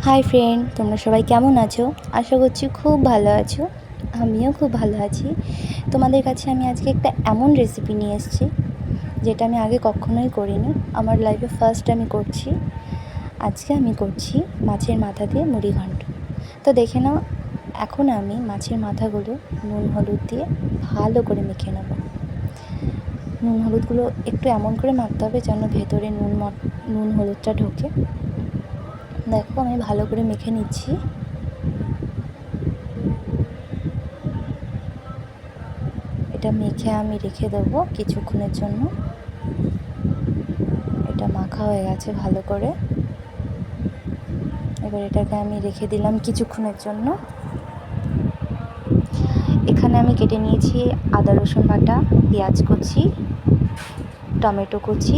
Hi friend, তোমরা সবাই কেমন আছো? আশা করছি খুব ভালো আছো। আমিও খুব ভালো আছি। তোমাদের কাছে আমি আজকে একটা এমন রেসিপি নিয়ে এসেছি যেটা আমি আগে কখনোই করিনি। আমার লাইফে ফার্স্ট আমি করছি। আজকে আমি করছি মাছের মাথা দিয়ে মুড়ি ঘন্ট। তো দেখে নাও, এখন আমি মাছের মাথাগুলো নুন হলুদ দিয়ে ভালো করে মেখে নেব। নুন হলুদগুলো একটু এমন করে মাখতে হবে যেন ভেতরে নুন হলুদটা ঢোকে। দেখো, আমি ভালো করে মেখে নিচ্ছি। এটা মেখে আমি রেখে দেবো কিছুক্ষণের জন্য। এটা মাখা হয়ে গেছে ভালো করে। এবার এটাকে আমি রেখে দিলাম কিছুক্ষণের জন্য। এখানে আমি কেটে নিয়েছি আদা রসুন বাটা, পেঁয়াজ কুচি, টমেটো কুচি,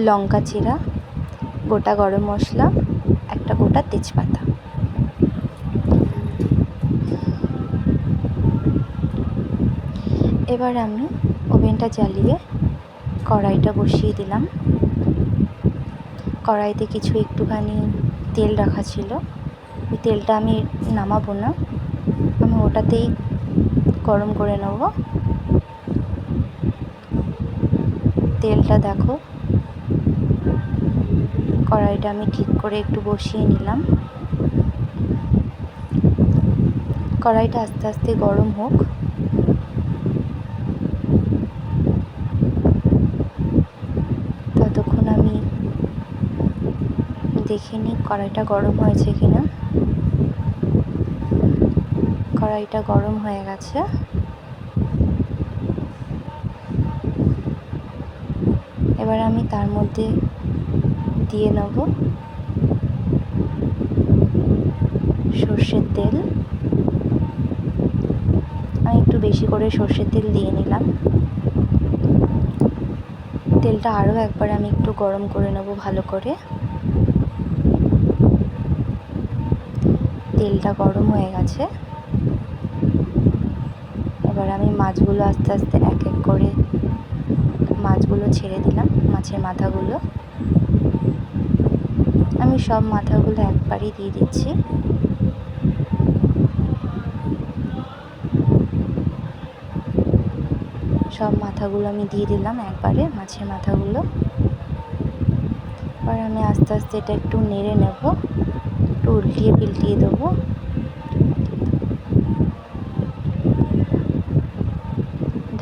লঙ্কা চিরা, গোটা গরম মশলা, একটা গোটা তেজপাতা। এবার আমি ওভেনটা জ্বালিয়ে কড়াইটা বসিয়ে দিলাম। কড়াইতে কিছু একটুখানি তেল রাখা ছিল। ওই তেলটা আমি নামাবো না, আমি ওটাতেই গরম করে নেব। তেলটা দেখো, কড়াইটা আমি ঠিক করে একটু বসিয়ে নিলাম। কড়াইটা আস্তে আস্তে গরম হোক। ততক্ষণ আমি দেখে নিই কড়াইটা গরম হয়েছে কিনা। কড়াইটা গরম হয়ে গেছে। এবার আমি তার মধ্যে দিয়ে নেব সর্ষের তেল। আমি একটু বেশি করে সর্ষের তেল দিয়ে নিলাম। তেলটা আরও একবার আমি একটু গরম করে নেব ভালো করে। তেলটা গরম হয়ে গেছে। এবার আমি মাছগুলো আস্তে আস্তে এক এক করে মাছগুলো ছেড়ে দিলাম, মাছের মাথাগুলো। আমি সব মাথাগুলো একবারই দিয়ে দিচ্ছি। সব মাথাগুলো আমি দিয়ে দিলাম একবারে, মাছের মাথাগুলো। এবার আমি আস্তে আস্তে এটা একটু নেড়ে নেব, একটু উল্টিয়ে পিল্টিয়ে দেবো।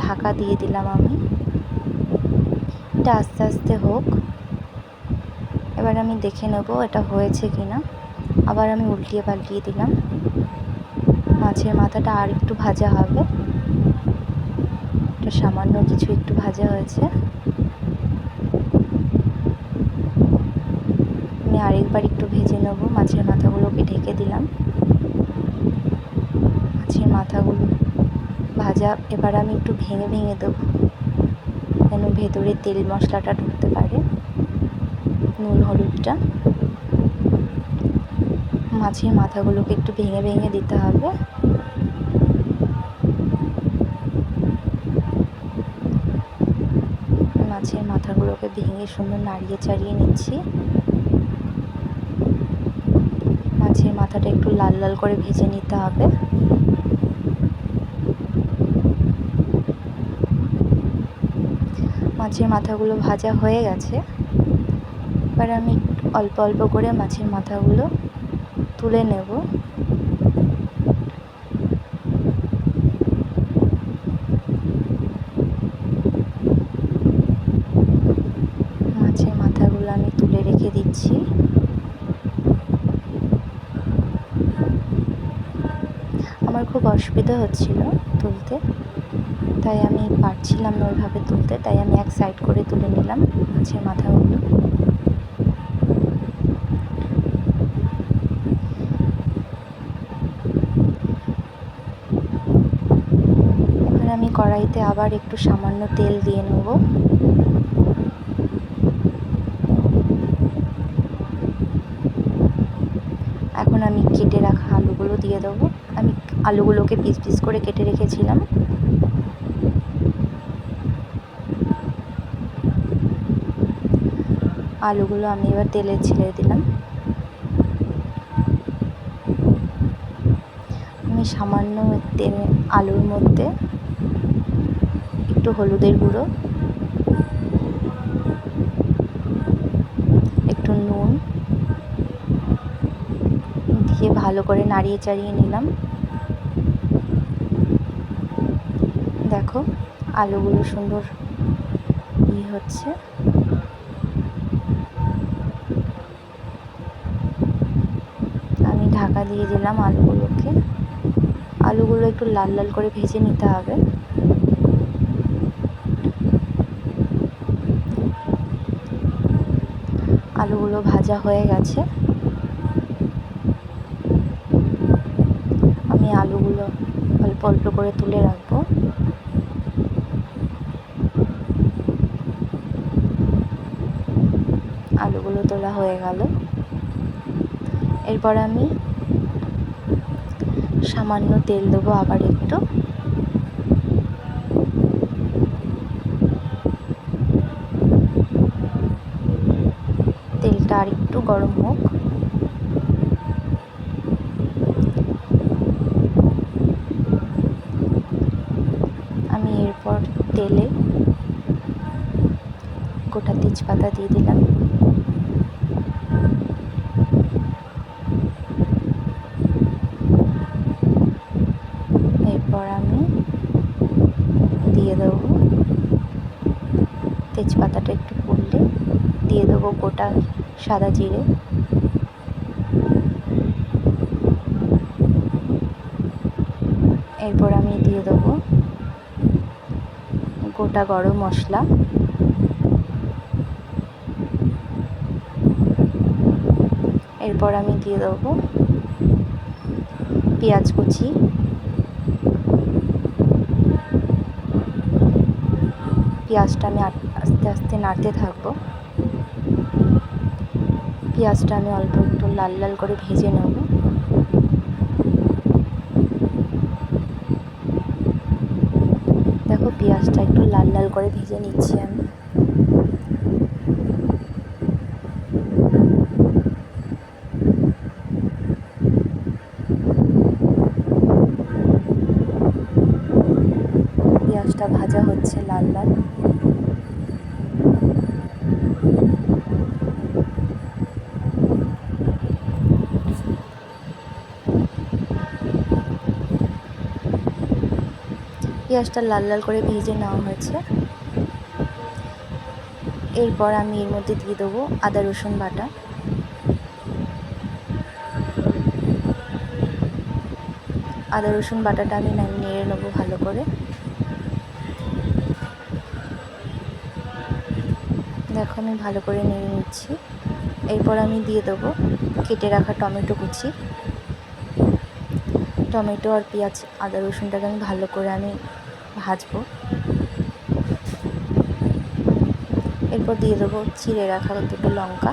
ঢাকা দিয়ে দিলাম আমি। এটা আস্তে আস্তে হোক। এবার আমি দেখে নেব এটা হয়েছে কিনা। আবার আমি উল্টিয়ে পাল্টিয়ে দিলাম। মাছের মাথাটা আর একটু ভাজা হবে। এটা সামান্য কিছু একটু ভাজা হয়েছে। আমি আরেকবার একটু ভেজে নেব। মাছের মাথাগুলোকে ঢেকে দিলাম। মাছের মাথাগুলো ভাজা। এবার আমি একটু ভেঙে ভেঙে দেবো যেন ভেতরে তেল মশলাটা ঢুকতে পারে, নুন হলুদটা। মাছের মাথাগুলোকে একটু ভেঙে ভেঙে দিতে হবে। মাছের মাথাগুলোকে ভেঙে সুন্দর নাড়িয়ে চাড়িয়ে নিচ্ছি। মাছের মাথাটা একটু লাল লাল করে ভেজে নিতে হবে। মাছের মাথাগুলো ভাজা হয়ে গেছে। এবার আমি অল্প অল্প করে মাছের মাথাগুলো তুলে নেব। মাছের মাথাগুলো আমি তুলে রেখে দিচ্ছি। আমার খুব অসুবিধা হচ্ছিল তুলতে, তাই আমি পারছিলাম না ওইভাবে তুলতে, তাই আমি এক সাইড করে তুলে নিলাম মাছের মাথাগুলো। এবার আমি কড়াইতে আবার একটু সামান্য তেল দিয়ে নেব। এখন আমি কেটে রাখা আলুগুলো দিয়ে দেবো। আমি আলুগুলোকে পিস পিস করে কেটে রেখেছিলাম। আলুগুলো আমি এবার তেলে ছেড়ে দিলাম। আমি সামান্য তেল আলুর মধ্যে একটু হলুদের গুঁড়ো, একটু নুন দিয়ে ভালো করে নাড়িয়ে চাড়িয়ে নিলাম। দেখো আলুগুলো সুন্দর হচ্ছে। আমি ঢাকা দিয়ে দিলাম আলুগুলোকে। আলুগুলো একটু লাল লাল করে ভেজে নিতে হবে। আলুগুলো ভাজা হয়ে গেছে। আমি আলুগুলো অল্প অল্প করে তুলে রাখবো। আলুগুলো তোলা হয়ে গেল। এরপর আমি সামান্য তেল দেবো আবার একটু। তেলটা আর একটু গরম হোক। আমি এরপর তেলে গোটা তেজপাতা দিয়ে দিলাম। এরপর আমি দিয়ে দেবো, তেজপাতাটা একটু পুড়লে দিয়ে দেবো গোটা সাদা জিরে। এরপর আমি দিয়ে দেবো গোটা গরম মশলা। এরপর আমি দিয়ে দেবো পেঁয়াজ কুচি। পেঁয়াজটা আমি আস্তে আস্তে নাড়তে থাকবো। পেঁয়াজটা আমি অল্প একটু লাল লাল করে ভেজে নেব। দেখো পেঁয়াজটা একটু লাল লাল করে ভেজে নিচ্ছি আমি। পেঁয়াজটা ভাজা হচ্ছে লাল লাল। পেঁয়াজটা লাল লাল করে ভেজে নেওয়া হয়েছে। এরপর আমি এর মধ্যে দিয়ে দেবো আদা রসুন বাটা। আদা রসুন বাটাটা আমি নেড়ে নেবো ভালো করে। দেখো আমি ভালো করে নেড়ে নিচ্ছি। এরপর আমি দিয়ে দেবো কেটে রাখা টমেটো কুচি। টমেটো আর পেঁয়াজ আদা রসুনটাকে আমি ভালো করে ভাজবো। এরপর দিয়ে দেবো চিড়ে রাখা দুটো লঙ্কা।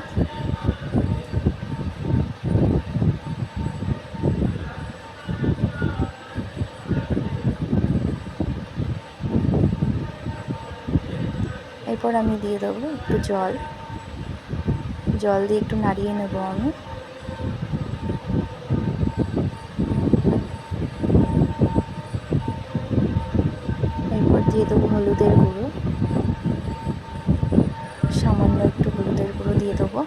এরপর আমি দিয়ে দেবো একটু জল। জল দিয়ে একটু নাড়িয়ে নেব আমি। এরপর দিয়ে দেবো হলুদের গুঁড়ো, সামান্য একটু হলুদের গুঁড়ো দিয়ে দেবো।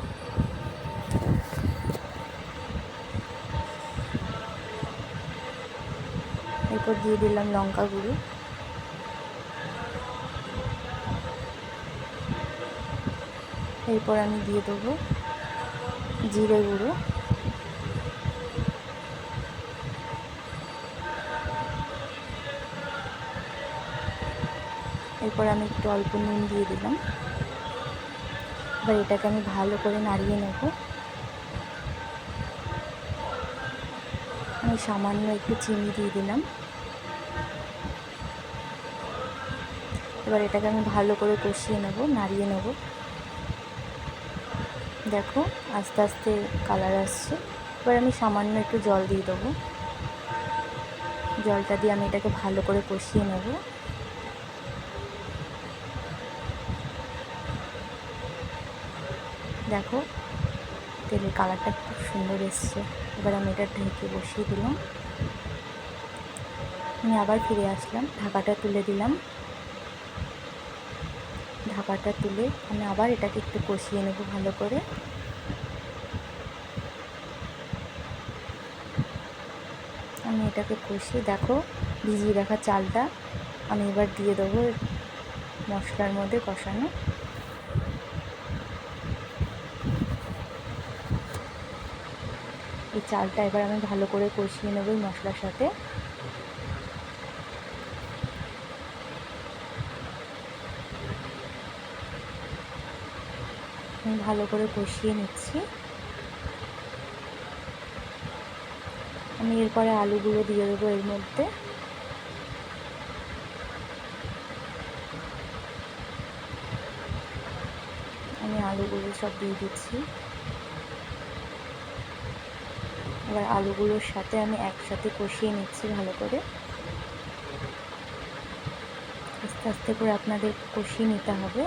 এরপর দিয়ে দিলাম লঙ্কা গুঁড়ো। এরপর আমি দিয়ে দেবো জিরে গুঁড়ো। এরপর আমি একটু অল্প নুন দিয়ে দিলাম। এবার এটাকে আমি ভালো করে নাড়িয়ে নেব। আমি সামান্য একটু চিনি দিয়ে দিলাম। এবার এটাকে আমি ভালো করে কষিয়ে নেব, নাড়িয়ে নেব। দেখো আস্তে আস্তে কালার আসছে। এবার আমি সামান্য একটু জল দিয়ে দেবো। জলটা দিয়ে আমি এটাকে ভালো করে কষিয়ে নেব। দেখো তেলের কালারটা খুব সুন্দর এসছে। এবার আমি এটা ঢেকে বসিয়ে দিলাম। আমি আবার ফিরে আসলাম, ঢাকাটা তুলে দিলাম। ঢাকাটা তুলে আমি আবার এটাকে একটু কষিয়ে নেব ভালো করে। আমি এটাকে কষিয়ে, দেখো ভিজিয়ে রাখা চালটা আমি এবার দিয়ে দেবো মশলার মধ্যে কষানো। এই চালটা এবার আমি ভালো করে কষিয়ে নেব এই মশলার সাথে। আমি ভালো করে কষিয়ে নিচ্ছি। আমি এরপরে আলুগুলো দিয়ে দেবো এর মধ্যে। আমি আলুগুলো সব দিয়ে দিচ্ছি। এবার আলুগুলোর সাথে আমি একসাথে কষিয়ে নিচ্ছি ভালো করে। আস্তে আস্তে করে আপনাদের কষিয়ে নিতে হবে।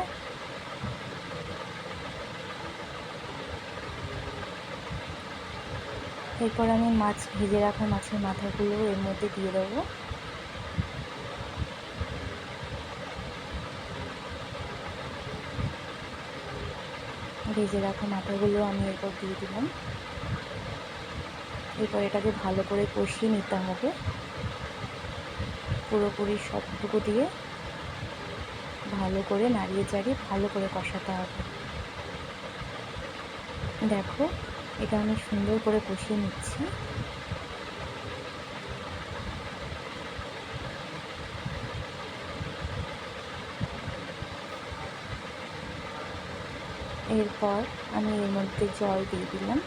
এরপর আমি ভেজে রাখা মাছের মাথাগুলো এর মধ্যে দিয়ে দেবো। ভেজে রাখা মাথাগুলো আমি এরপর দিয়ে দিলাম। এরপর এটাকে ভালো করে কষিয়ে নিতে হবে, পুরোপুরি সবটুকু দিয়ে ভালো করে নাড়িয়ে চাড়িয়ে ভালো করে কষাতে হবে। দেখো এটা আমি সুন্দর করে কষিয়ে নিচ্ছি। এরপর আমি এর মধ্যে জল দিয়ে দিলাম।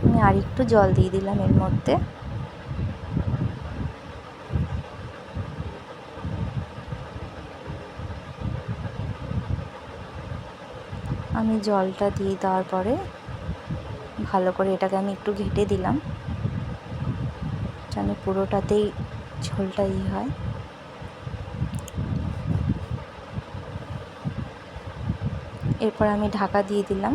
আমি আরেকটু জল দিয়ে দিলাম এর মধ্যে। আমি জলটা দিয়ে দেওয়ার পরে ভালো করে এটাকে আমি একটু ঘেঁটে দিলাম, যেন পুরোটাতেই ঝোলটা হয়। এরপর আমি ঢাকা দিয়ে দিলাম।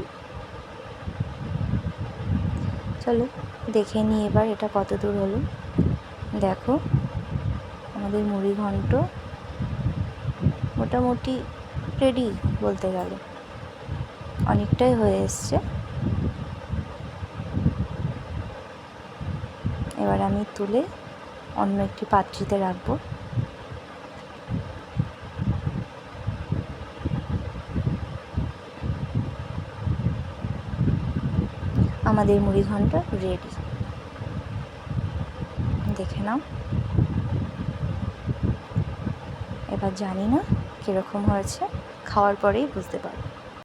চলো দেখে নিই এবার এটা কত দূর হলো। দেখো আমাদের মুড়ি ঘন্ট মোটামুটি রেডি বলতে গেলে, অনেকটাই হয়ে এসছে। এবার আমি তুলে অন্য একটি পাত্রতে রাখবো। আমাদের মুড়ি ঘন্ট রেডি, দেখে নাও। এবার জানি না কীরকম হয়েছে, খাওয়ার পরেই বুঝতে পারবো।